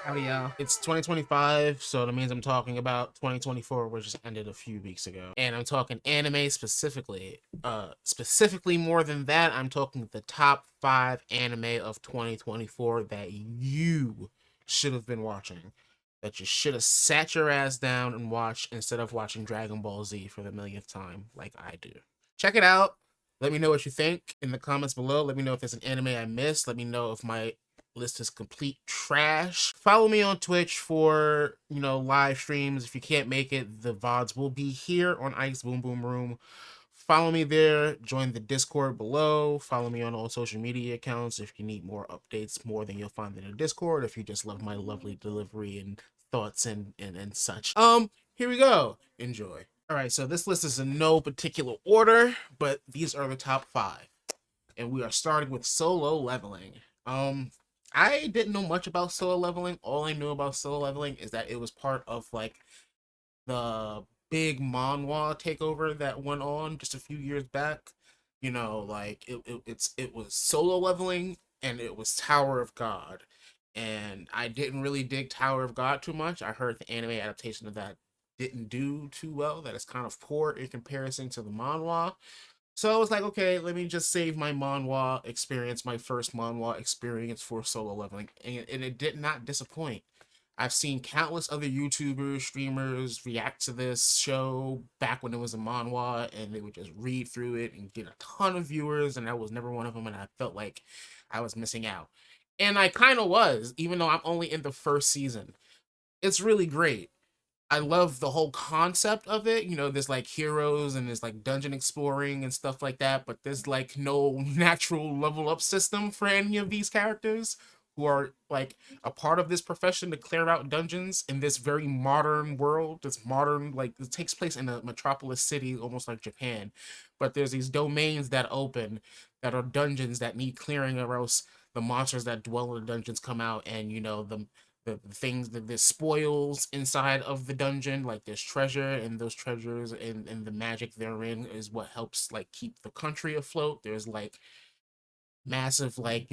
Howdy, y'all. It's 2025, so that means I'm talking about 2024, which just ended a few weeks ago. And I'm talking anime specifically. Specifically more than that, I'm talking the top 5 anime of 2024 that you should have been watching. That you should have sat your ass down and watched instead of watching Dragon Ball Z for the millionth time, like I do. Check it out. Let me know what you think in the comments below. Let me know if there's an anime I missed. Let me know if my list is complete trash. Follow me on Twitch for, live streams. If you can't make it, the VODs will be here on Ice Boom Boom Room. Follow me there. Join the Discord below. Follow me on all social media accounts if you need more updates, more than you'll find in the Discord, if you just love my lovely delivery and thoughts and such. Here we go. Enjoy. All right, so this list is in no particular order, but these are the top 5. And we are starting with Solo Leveling. I didn't know much about Solo Leveling. All I knew about Solo Leveling is that it was part of like the big manhwa takeover that went on just a few years back. It was Solo Leveling and it was Tower of God. And I didn't really dig Tower of God too much. I heard the anime adaptation of that didn't do too well, that it's kind of poor in comparison to the manhwa. So I was like, okay, let me just save my manhwa experience, my first manhwa experience for Solo Leveling, and it did not disappoint. I've seen countless other YouTubers, streamers react to this show back when it was a manhwa, and they would just read through it and get a ton of viewers, and I was never one of them, and I felt like I was missing out. And I kind of was, even though I'm only in the first season. It's really great. I love the whole concept of it. There's like heroes and there's like dungeon exploring and stuff like that, but there's like no natural level up system for any of these characters who are like a part of this profession to clear out dungeons in this very modern world. This modern, like, it takes place in a metropolis city, almost like Japan. But there's these domains that open that are dungeons that need clearing, or else the monsters that dwell in the dungeons come out, and the things that there's spoils inside of the dungeon, like there's treasure, and those treasures and the magic therein is what helps like keep the country afloat. There's like massive, like,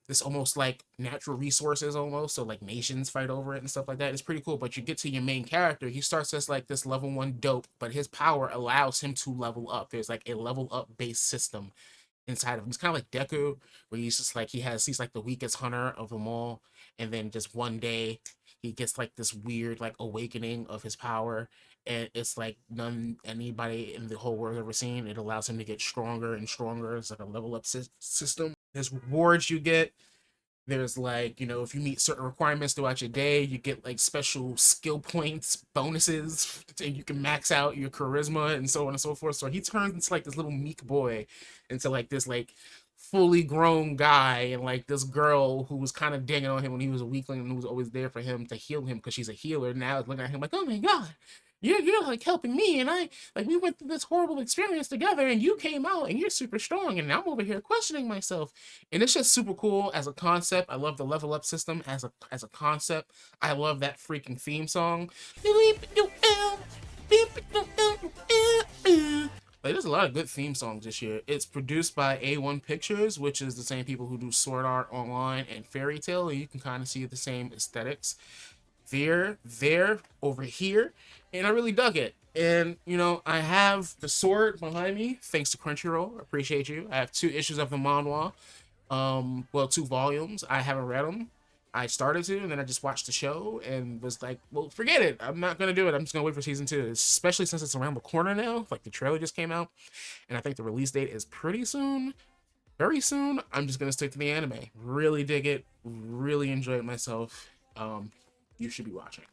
it's almost like natural resources almost, so like nations fight over it and stuff like that. It's pretty cool. But you get to your main character, he starts as like this level 1 dope, but his power allows him to level up. There's like a level up base system inside of him. It's kind of like Deku, where he's just like he's like the weakest hunter of them all, and then just one day he gets like this weird like awakening of his power, and it's like none anybody in the whole world ever seen. It allows him to get stronger and stronger. It's like a level up system. There's rewards you get. There's like, if you meet certain requirements throughout your day, you get like special skill points, bonuses, and you can max out your charisma and so on and so forth. So he turns into like this little meek boy into like this like fully grown guy, and like this girl who was kind of digging on him when he was a weakling and who was always there for him to heal him because she's a healer. Now is looking at him like, oh my god, you're like helping me, and I like we went through this horrible experience together, and you came out and you're super strong, and I'm over here questioning myself. And it's just super cool as a concept. I love the level up system as a concept. I love that freaking theme song. Like, there's a lot of good theme songs this year. It's produced by A1 Pictures, which is the same people who do Sword Art Online and Fairy Tail, and you can kind of see the same aesthetics there, over here, and I really dug it. And I have the sword behind me, thanks to Crunchyroll. Appreciate you. I have 2 issues of the manhwa. Well, 2 volumes. I haven't read them. I started to, and then I just watched the show and was like, well, forget it. I'm not gonna do it. I'm just gonna wait for season 2, especially since it's around the corner now. Like, the trailer just came out, and I think the release date is pretty soon, very soon. I'm just gonna stick to the anime. Really dig it. Really enjoy it myself. You should be watching.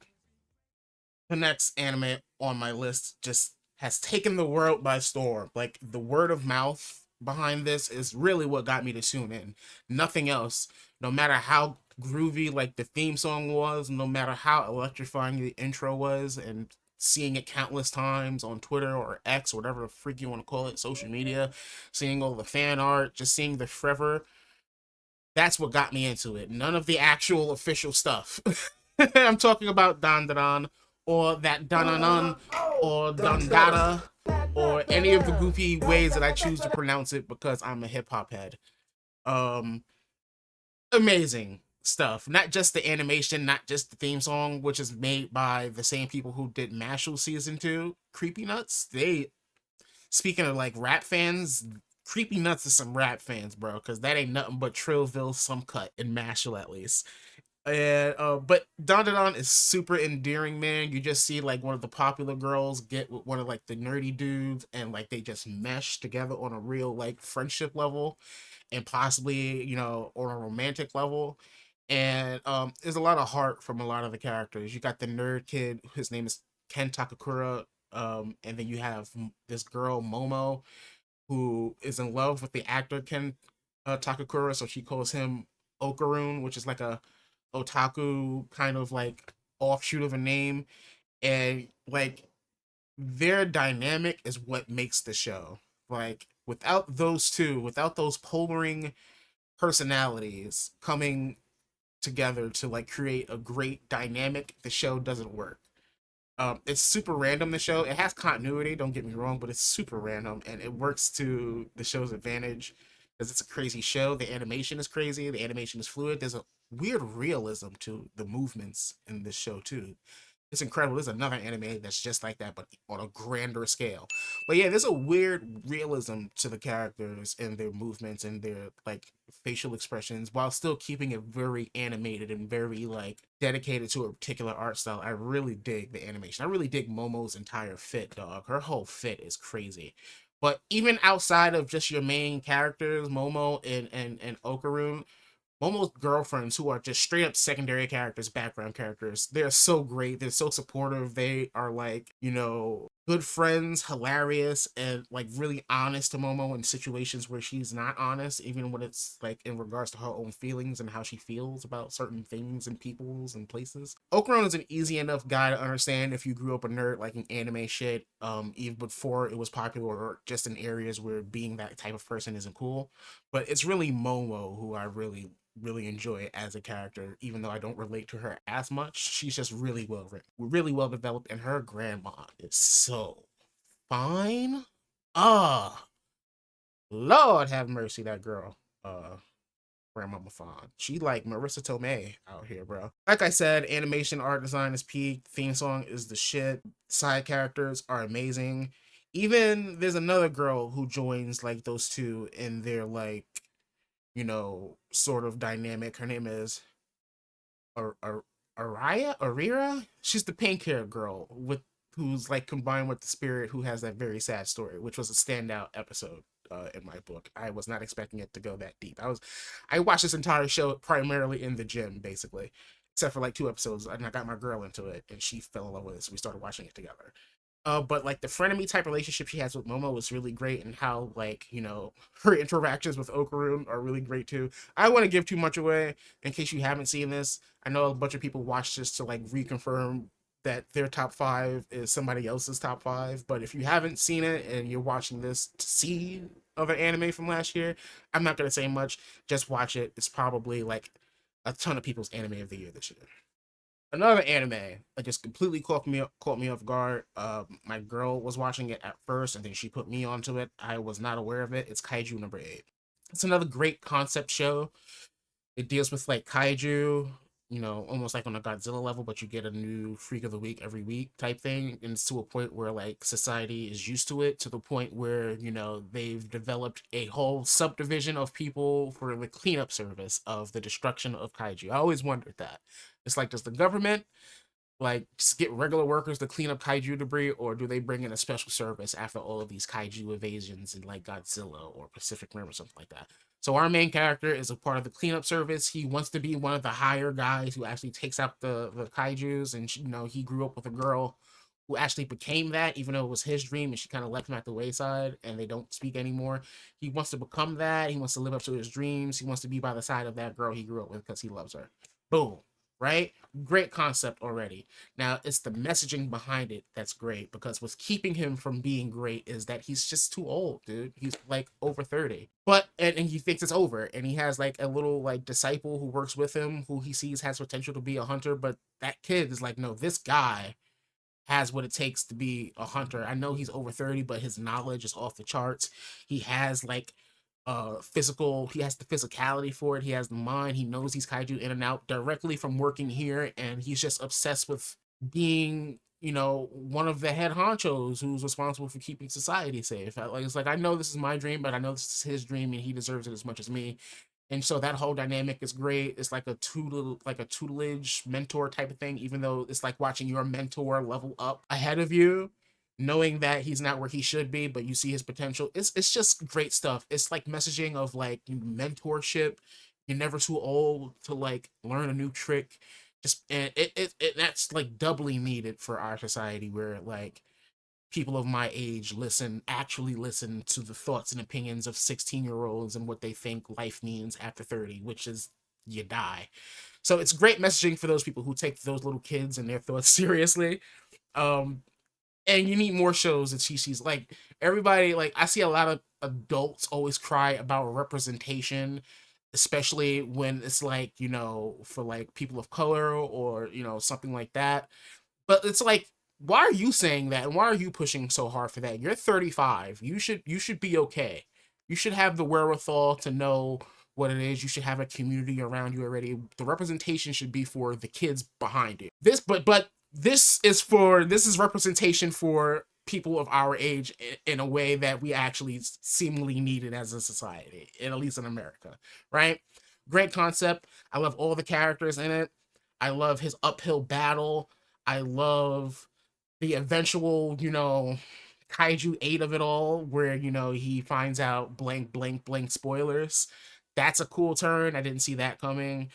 The next anime on my list just has taken the world by storm. Like, the word of mouth behind this is really what got me to tune in. Nothing else. No matter how groovy like the theme song was, no matter how electrifying the intro was, and seeing it countless times on Twitter or X or whatever the freak you want to call it, social media, seeing all the fan art, just seeing the forever, that's what got me into it. None of the actual official stuff. I'm talking about Dandadan, or that Dananan, or Dandada, or any of the goofy ways that I choose to pronounce it because I'm a hip hop head. Um, Amazing. stuff. Not just the animation, not just the theme song, which is made by the same people who did Mashal season 2, Creepy Nuts. They, speaking of like rap fans, Creepy Nuts is some rap fans, bro, because that ain't nothing but Trillville some cut in Mashal at least. And but Don Don is super endearing, man. You just see like one of the popular girls get with one of like the nerdy dudes, and like they just mesh together on a real like friendship level, and possibly, you know, on a romantic level. And there's a lot of heart from a lot of the characters. You got the nerd kid, his name is Ken Takakura, and then you have this girl Momo, who is in love with the actor Ken Takakura, so she calls him Okarun, which is like a otaku kind of like offshoot of a name. And like their dynamic is what makes the show. Like without those two, without those polaring personalities coming together to like create a great dynamic, the show doesn't work. It's super random. The show, it has continuity, don't get me wrong, but it's super random and it works to the show's advantage because it's a crazy show. The animation is crazy. The animation is fluid. There's a weird realism to the movements in this show too. It's incredible. There's another anime that's just like that, but on a grander scale. But yeah, there's a weird realism to the characters and their movements and their like facial expressions while still keeping it very animated and very like dedicated to a particular art style. I really dig the animation. I really dig Momo's entire fit, dog. Her whole fit is crazy. But even outside of just your main characters, Momo and Okarun, Momo's girlfriends, who are just straight up secondary characters, background characters, they're so great. They're so supportive. They are like, you know, good friends, hilarious, and like really honest to Momo in situations where she's not honest, even when it's like in regards to her own feelings and how she feels about certain things and peoples and places. Okuron is an easy enough guy to understand if you grew up a nerd like in anime shit, even before it was popular or just in areas where being that type of person isn't cool. But it's really Momo who I really enjoy as a character, even though I don't relate to her as much. She's just really well written, really well developed, and her grandma is so fine. Ah, Lord have mercy, that girl. Grandmama Fawn. She like Marissa Tomei out here, bro. Like I said, animation, art design is peak. Theme song is the shit. Side characters are amazing. Even there's another girl who joins like those two in their like, you know, sort of dynamic. Her name is Arira. She's the pink hair girl with who's like combined with the spirit who has that very sad story, which was a standout episode in my book. I was not expecting it to go that deep. I watched this entire show primarily in the gym, basically, except for like 2 episodes, and I got my girl into it, and she fell in love with it, so we started watching it together. But like the frenemy type relationship she has with Momo was really great, and how like, you know, her interactions with Okarun are really great too. I don't want to give too much away in case you haven't seen this. I know a bunch of people watch this to like reconfirm that their top five is somebody else's top five. But if you haven't seen it and you're watching this to see other anime from last year, I'm not gonna say much. Just watch it. It's probably like a ton of people's anime of the year this year. Another anime that just completely caught me off guard. My girl was watching it at first, and then she put me onto it. I was not aware of it. It's Kaiju number 8. It's another great concept show. It deals with like kaiju, you know, almost like on a Godzilla level, but you get a new freak of the week every week type thing. And it's to a point where like society is used to it, to the point where, you know, they've developed a whole subdivision of people for the cleanup service of the destruction of kaiju. I always wondered that. It's like, does the government like just get regular workers to clean up kaiju debris, or do they bring in a special service after all of these kaiju evasions in like Godzilla or Pacific Rim or something like that? So our main character is a part of the cleanup service. He wants to be one of the higher guys who actually takes out the kaiju's, and you know, he grew up with a girl who actually became that, even though it was his dream, and she kind of left him at the wayside, and they don't speak anymore. He wants to become that. He wants to live up to his dreams. He wants to be by the side of that girl he grew up with because he loves her. Boom. Right? Great concept already. Now, it's the messaging behind it that's great, because what's keeping him from being great is that he's just too old, dude. He's like over 30. But, and he thinks it's over, and he has like a little like disciple who works with him who he sees has potential to be a hunter, but that kid is like, no, this guy has what it takes to be a hunter. I know he's over 30, but his knowledge is off the charts. He has like physical, he has the physicality for it, he has the mind, he knows these kaiju in and out directly from working here, and he's just obsessed with being, you know, one of the head honchos who's responsible for keeping society safe. Like, it's like, I know this is my dream, but I know this is his dream and he deserves it as much as me. And so that whole dynamic is great. It's like a tutelage mentor type of thing, even though it's like watching your mentor level up ahead of you, knowing that he's not where he should be, but you see his potential. It's just great stuff. It's like messaging of like mentorship. You're never too old to like learn a new trick. Just, and it that's like doubly needed for our society, where like people of my age actually listen to the thoughts and opinions of 16-year-olds and what they think life means after 30, which is you die. So it's great messaging for those people who take those little kids and their thoughts seriously. Um, and you need more shows that she's like, everybody, like, I see a lot of adults always cry about representation, especially when it's like, you know, for like people of color or, you know, something like that. But it's like, why are you saying that? And why are you pushing so hard for that? You're 35. You should be okay. You should have the wherewithal to know what it is. You should have a community around you already. The representation should be for the kids behind you. But this is representation for people of our age in a way that we actually seemingly need it as a society, at least in America, right? Great concept. I love all the characters in it. I love his uphill battle. I love the eventual, you know, kaiju 8 of it all, where, you know, he finds out blank, blank, blank spoilers. That's a cool turn. I didn't see that coming.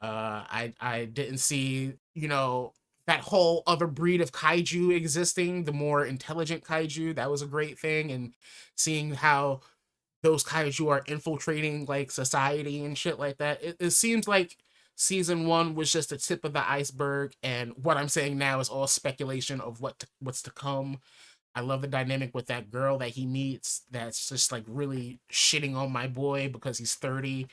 I didn't see, you know, that whole other breed of kaiju existing, the more intelligent kaiju. That was a great thing. And seeing how those kaiju are infiltrating like society and shit like that. It seems like season one was just the tip of the iceberg, and what I'm saying now is all speculation of what's to come. I love the dynamic with that girl that he meets that's just like really shitting on my boy because he's 30,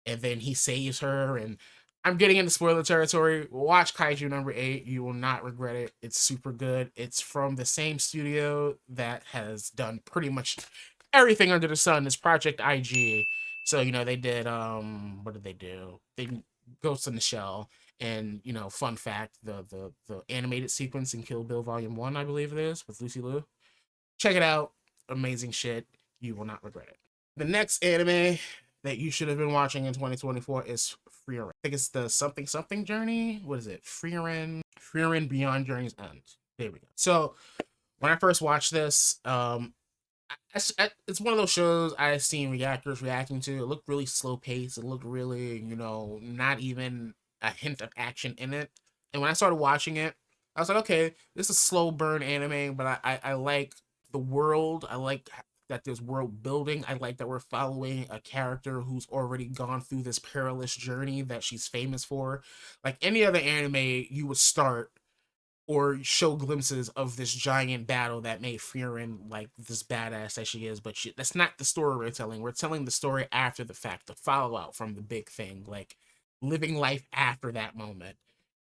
and then he saves her. And I'm getting into spoiler territory. Watch Kaiju number 8. You will not regret it. It's super good. It's from the same studio that has done pretty much everything under the sun. It's Project IG. So, you know, they did what did they do? They Ghost in the Shell. And, you know, fun fact, the animated sequence in Kill Bill Volume 1, I believe it is, with Lucy Liu. Check it out. Amazing shit. You will not regret it. The next anime that you should have been watching in 2024 is Frieren. I think it's the something something journey. What is it? Frieren Beyond Journey's End. There we go. So when I first watched this, it's one of those shows I've seen reactors reacting to. It looked really slow paced. It looked really, you know, not even a hint of action in it. And when I started watching it, I was like, okay, this is slow burn anime, but I like the world. I like that there's world building. I like that we're following a character who's already gone through this perilous journey that she's famous for. Like any other anime, you would start or show glimpses of this giant battle that made Frieren like this badass that she is, but that's not the story we're telling. We're telling the story after the fact, the fallout from the big thing, like living life after that moment.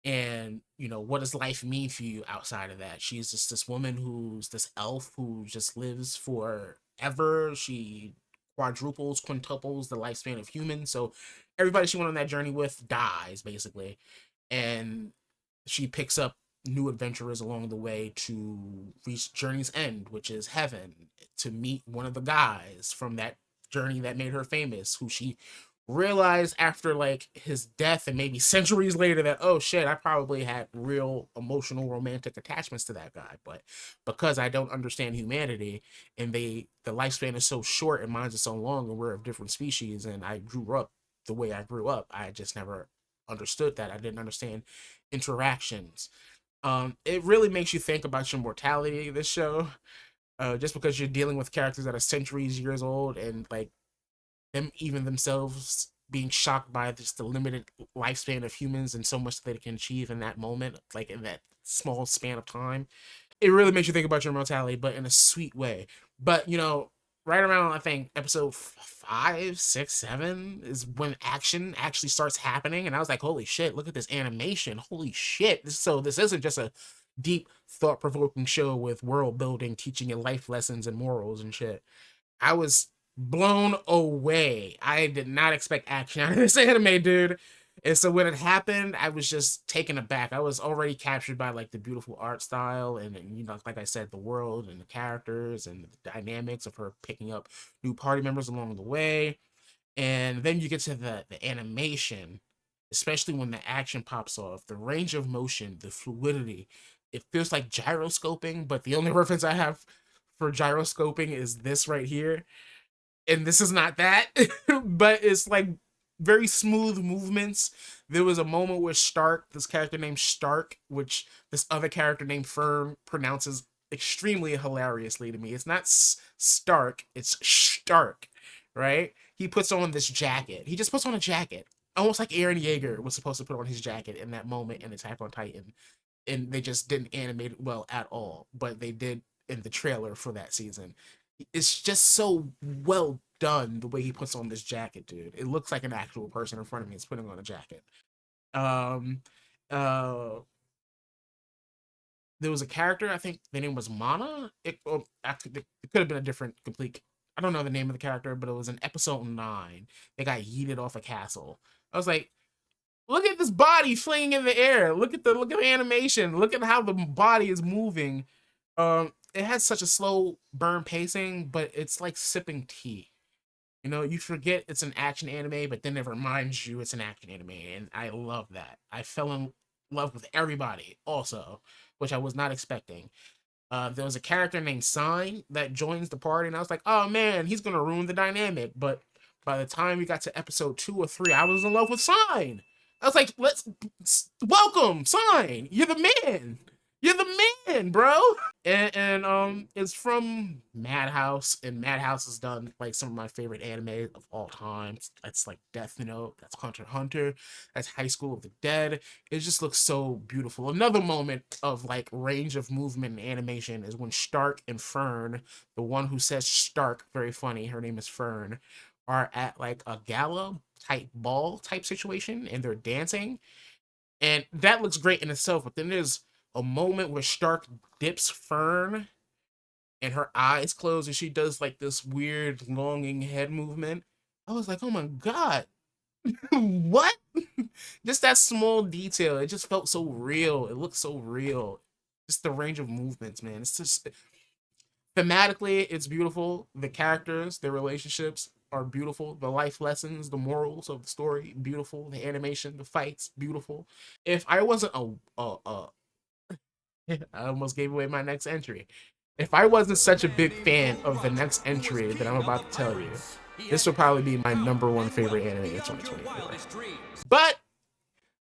And, you know, what does life mean for you outside of that? She's just this woman who's this elf who just lives forever. She quadruples, quintuples the lifespan of humans. So everybody she went on that journey with dies, basically. And she picks up new adventurers along the way to reach Journey's End, which is heaven, to meet one of the guys from that journey that made her famous, who she realized after like his death and maybe centuries later that, oh shit, I probably had real emotional romantic attachments to that guy, but because I don't understand humanity and the lifespan is so short and mine's is so long and we're of different species and I grew up the way I grew up, I just never understood that. I didn't understand interactions. It really makes you think about your mortality, this show, just because you're dealing with characters that are centuries years old and like them even themselves being shocked by just the limited lifespan of humans and so much that they can achieve in that moment, like in that small span of time. It really makes you think about your mortality, but in a sweet way. But, you know, right around I think episode 5, 6, 7 is when action actually starts happening, and I was like, holy shit, look at this animation, holy shit. So this isn't just a deep thought-provoking show with world building, teaching you life lessons and morals and shit. I was blown away. I did not expect action out of this anime, dude. And so when it happened, I was just taken aback. I was already captured by like the beautiful art style and you know, like I said, the world and the characters and the dynamics of her picking up new party members along the way. And then you get to the animation, especially when the action pops off, the range of motion, the fluidity. It feels like gyroscoping, but the only reference I have for gyroscoping is this right here, and this is not that. But it's like very smooth movements. There was a moment where Stark, this character named Stark, which this other character named Fern pronounces extremely hilariously to me. It's not Stark, it's Stark, right? He puts on this jacket. He just puts on a jacket, almost like Aaron Yeager was supposed to put on his jacket in that moment in Attack on Titan, and they just didn't animate it well at all. But they did in the trailer for that season. It's just so well done the way he puts on this jacket, dude. It looks like an actual person in front of me is putting on a jacket. Um, uh, there was a character, I think the name was Mana. It could have been a different complete. I don't know the name of the character, but it was in episode 9. They got yeeted off a castle. I was like, look at this body flinging in the air. Look at the animation. Look at how the body is moving. It has such a slow burn pacing, but it's like sipping tea. You know, you forget it's an action anime, but then it reminds you it's an action anime, and I love that. I fell in love with everybody also, which I was not expecting. There was a character named Sign that joins the party, and I was like, oh man, he's gonna ruin the dynamic. But by the time we got to episode 2 or 3, I was in love with Sign. I was like, let's welcome Sign. You're the man. You're the man, bro. And it's from Madhouse, and Madhouse has done like some of my favorite anime of all time. That's like Death Note, that's Hunter x Hunter, that's High School of the Dead. It just looks so beautiful. Another moment of like range of movement and animation is when Stark and Fern, the one who says Stark, very funny, her name is Fern, are at like a gala type ball type situation and they're dancing. And that looks great in itself, but then there's a moment where Stark dips Fern and her eyes close and she does like this weird longing head movement. I was like, oh my god, what? Just that small detail. It just felt so real. It looked so real. Just the range of movements, man. It's just thematically, it's beautiful. The characters, their relationships are beautiful. The life lessons, the morals of the story, beautiful. The animation, the fights, beautiful. If I wasn't a I almost gave away my next entry. If I wasn't such a big fan of the next entry that I'm about to tell you, this would probably be my number one favorite anime in 2024. But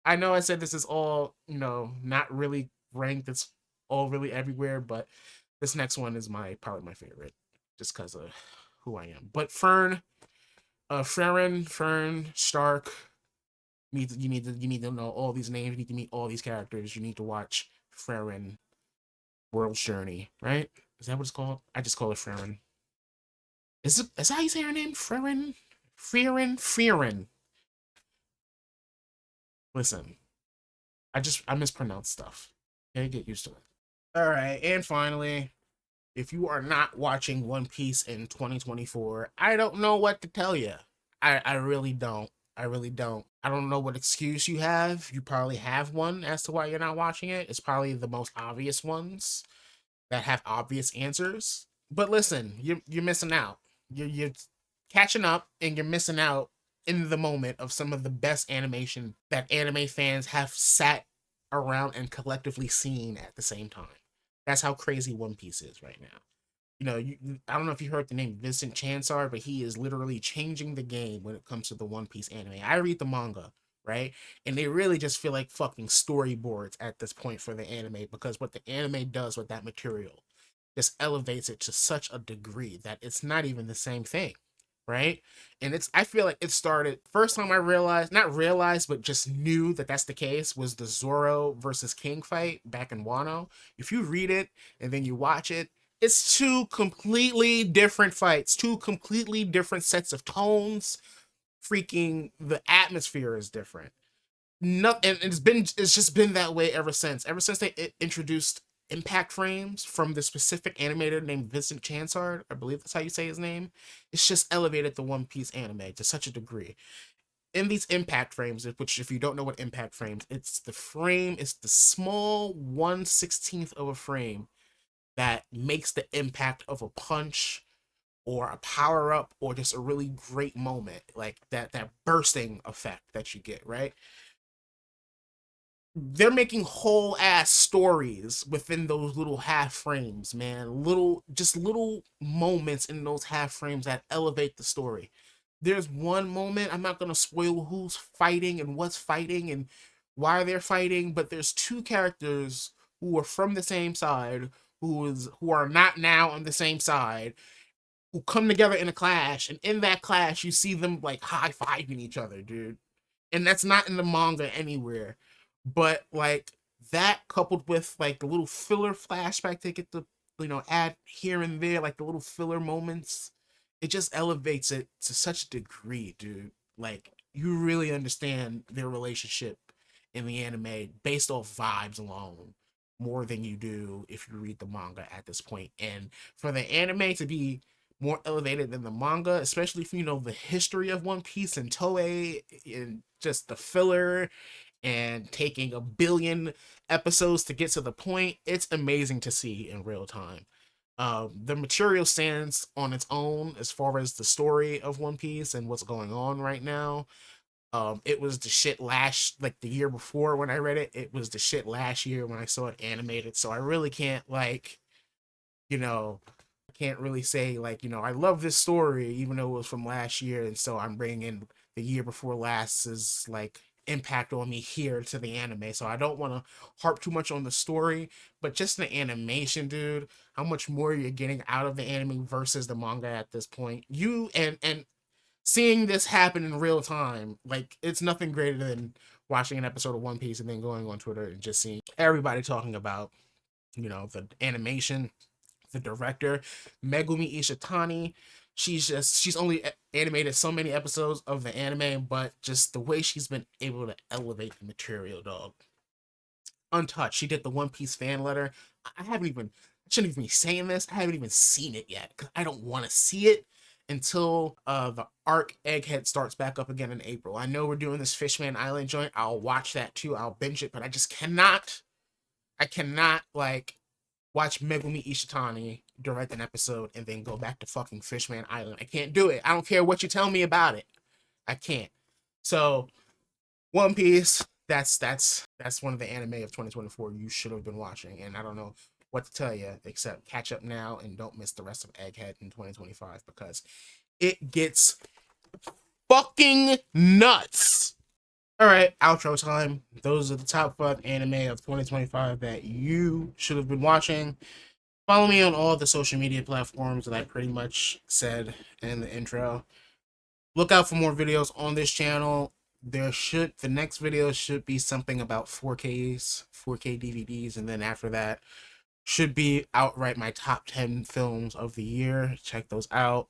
I know I said this is all, you know, not really ranked. It's all really everywhere, but this next one is probably my favorite, just because of who I am. But Fern, Fern, Stark. You need to know all these names. You need to meet all these characters. You need to watch Farron World's Journey, right? Is that what it's called? I just call it Farron. Is that how you say her name? Farron? Farron. Listen, I mispronounce stuff. Okay, get used to it. All right, and finally, if you are not watching One Piece in 2024, I don't know what to tell you. I really don't. I really don't. I don't know what excuse you have. You probably have one as to why you're not watching it. It's probably the most obvious ones that have obvious answers. But listen, you're missing out. You're catching up and you're missing out in the moment of some of the best animation that anime fans have sat around and collectively seen at the same time. That's how crazy One Piece is right now. You know, I don't know if you heard the name Vincent Chansar, but he is literally changing the game when it comes to the One Piece anime. I read the manga, right? And they really just feel like fucking storyboards at this point for the anime because what the anime does with that material just elevates it to such a degree that it's not even the same thing, right? And I feel like it started first time I realized, not realized, but just knew that that's the case was the Zoro versus King fight back in Wano. If you read it and then you watch it, it's two completely different fights, two completely different sets of tones. Freaking the atmosphere is different. No, and it's just been that way ever since. Ever since they introduced impact frames from the specific animator named Vincent Chansard. I believe that's how you say his name. It's just elevated the One Piece anime to such a degree. In these impact frames, which if you don't know what impact frames, it's the frame, it's the small 1/16th of a frame that makes the impact of a punch or a power up or just a really great moment, like that bursting effect that you get, right? They're making whole ass stories within those little half frames, man. Little moments in those half frames that elevate the story. There's one moment, I'm not gonna spoil who's fighting and what's fighting and why they're fighting, but there's two characters who are from the same side, who are not now on the same side, who come together in a clash, and in that clash you see them like high-fiving each other, dude. And that's not in the manga anywhere. But like that coupled with like the little filler flashback they get to, add here and there, like the little filler moments, it just elevates it to such a degree, dude. Like you really understand their relationship in the anime based off vibes alone more than you do if you read the manga at this point. And for the anime to be more elevated than the manga, especially if you know the history of One Piece and Toei and just the filler and taking a billion episodes to get to the point, it's amazing to see in real time. The material stands on its own as far as the story of One Piece and what's going on right now. It was the shit like the year before when I read it. It was the shit last year when I saw it animated. So I really can't you know, I can't really say I love this story even though it was from last year, and so I'm bringing in the year before last's impact on me here to the anime. So I don't want to harp too much on the story, but just the animation, dude. How much more you're getting out of the anime versus the manga at this point. You and seeing this happen in real time, like it's nothing greater than watching an episode of One Piece and then going on Twitter and just seeing everybody talking about the animation, the director, Megumi Ishitani. She's only animated so many episodes of the anime, but just the way she's been able to elevate the material, dog. Untouched. She did the One Piece fan letter. I haven't even I shouldn't even be saying this. I haven't even seen it yet because I don't want to see it until the arc Egghead starts back up again in April. I know we're doing this Fishman Island joint. I'll watch that too. I'll binge it, but I just cannot. I cannot watch Megumi Ishitani direct an episode and then go back to fucking Fishman Island. I can't do it. I don't care what you tell me about it. I can't. So One Piece, that's one of the anime of 2024 you should have been watching, and I don't know what to tell you except catch up now and don't miss the rest of Egghead in 2025 because it gets fucking nuts. All right, outro time. Those are the top 5 anime of 2025 that you should have been watching. Follow me on all the social media platforms that I pretty much said in the intro. Look out for more videos on this channel. The next video should be something about 4Ks, 4K DVDs, and then after that should be outright my top 10 films of the year. Check those out.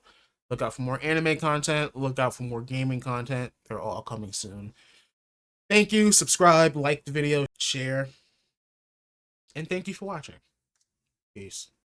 Look out for more anime content. Look out for more gaming content. They're all coming soon. Thank you. Subscribe, like the video, share, and thank you for watching. Peace.